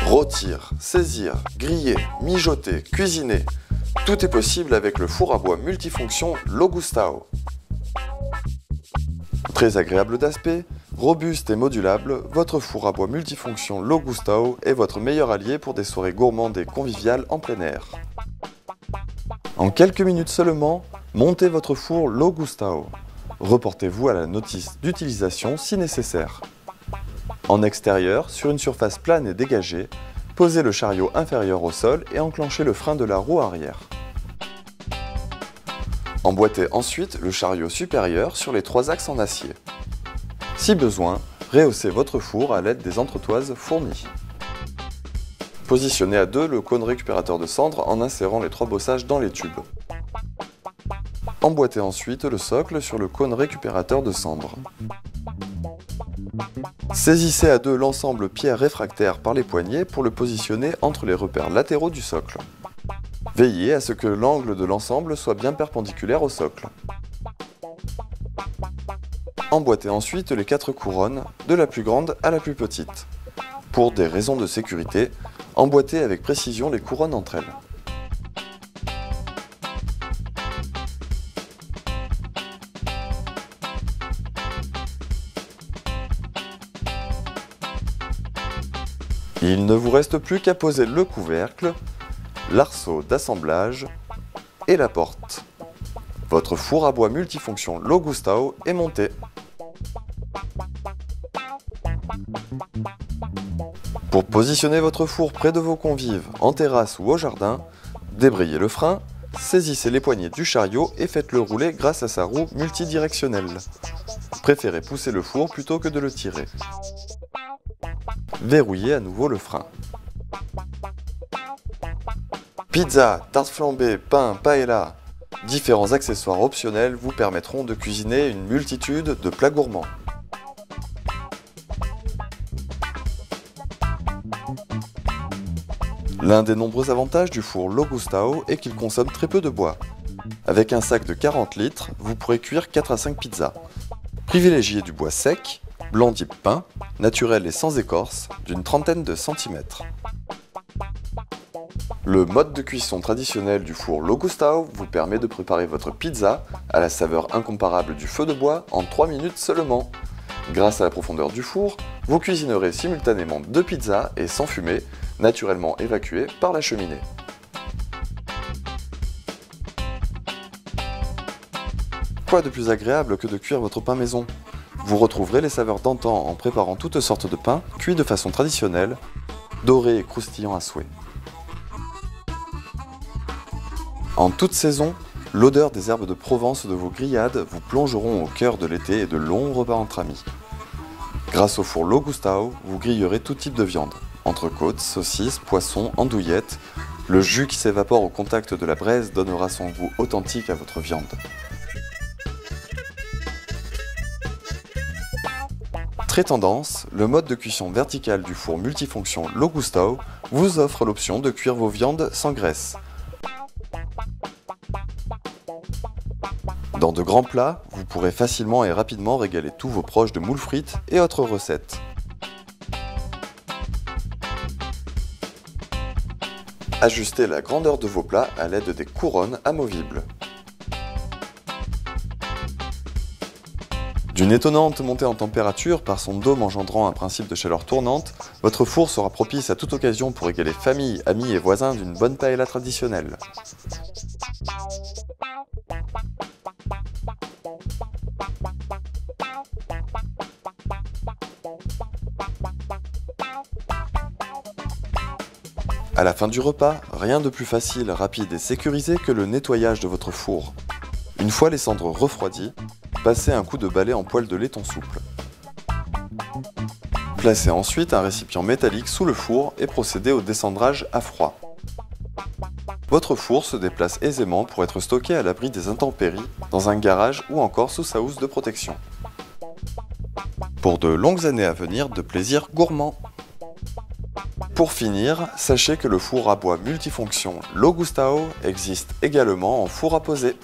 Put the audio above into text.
Rôtir, saisir, griller, mijoter, cuisiner, tout est possible avec le four à bois multifonction Logustao. Très agréable d'aspect, robuste et modulable, votre four à bois multifonction Logustao est votre meilleur allié pour des soirées gourmandes et conviviales en plein air. En quelques minutes seulement, montez votre four Logustao. Reportez-vous à la notice d'utilisation si nécessaire. En extérieur, sur une surface plane et dégagée, posez le chariot inférieur au sol et enclenchez le frein de la roue arrière. Emboîtez ensuite le chariot supérieur sur les 3 axes en acier. Si besoin, rehaussez votre four à l'aide des entretoises fournies. Positionnez à 2 le cône récupérateur de cendres en insérant les 3 bossages dans les tubes. Emboîtez ensuite le socle sur le cône récupérateur de cendres. Saisissez à 2 l'ensemble pierre réfractaire par les poignets pour le positionner entre les repères latéraux du socle. Veillez à ce que l'angle de l'ensemble soit bien perpendiculaire au socle. Emboîtez ensuite les 4 couronnes, de la plus grande à la plus petite. Pour des raisons de sécurité, emboîtez avec précision les couronnes entre elles. Il ne vous reste plus qu'à poser le couvercle, l'arceau d'assemblage et la porte. Votre four à bois multifonction Logustao est monté. Pour positionner votre four près de vos convives, en terrasse ou au jardin, débrayez le frein, saisissez les poignées du chariot et faites-le rouler grâce à sa roue multidirectionnelle. Préférez pousser le four plutôt que de le tirer. Verrouillez à nouveau le frein. Pizza, tarte flambée, pain, paella, différents accessoires optionnels vous permettront de cuisiner une multitude de plats gourmands. L'un des nombreux avantages du four Logustao est qu'il consomme très peu de bois. Avec un sac de 40 litres, vous pourrez cuire 4 à 5 pizzas. Privilégiez du bois sec, blanc type pin, naturel et sans écorce, d'une trentaine de centimètres. Le mode de cuisson traditionnel du four Logustao vous permet de préparer votre pizza à la saveur incomparable du feu de bois en 3 minutes seulement. Grâce à la profondeur du four, vous cuisinerez simultanément 2 pizzas et sans fumée, naturellement évacuées par la cheminée. Quoi de plus agréable que de cuire votre pain maison ? Vous retrouverez les saveurs d'antan en préparant toutes sortes de pains, cuits de façon traditionnelle, dorés et croustillants à souhait. En toute saison, l'odeur des herbes de Provence de vos grillades vous plongeront au cœur de l'été et de longs repas entre amis. Grâce au four Logustao, vous grillerez tout type de viande. Entrecôtes, saucisses, poissons, andouillettes. Le jus qui s'évapore au contact de la braise donnera son goût authentique à votre viande. Très tendance, le mode de cuisson verticale du four multifonction Logustao vous offre l'option de cuire vos viandes sans graisse. Dans de grands plats, vous pourrez facilement et rapidement régaler tous vos proches de moules frites et autres recettes. Ajustez la grandeur de vos plats à l'aide des couronnes amovibles. D'une étonnante montée en température par son dôme engendrant un principe de chaleur tournante, votre four sera propice à toute occasion pour régaler famille, amis et voisins d'une bonne paella traditionnelle. À la fin du repas, rien de plus facile, rapide et sécurisé que le nettoyage de votre four. Une fois les cendres refroidies, passez un coup de balai en poêle de laiton souple. Placez ensuite un récipient métallique sous le four et procédez au descendrage à froid. Votre four se déplace aisément pour être stocké à l'abri des intempéries, dans un garage ou encore sous sa housse de protection. Pour de longues années à venir de plaisir gourmand. Pour finir, sachez que le four à bois multifonction Logustao existe également en four à poser.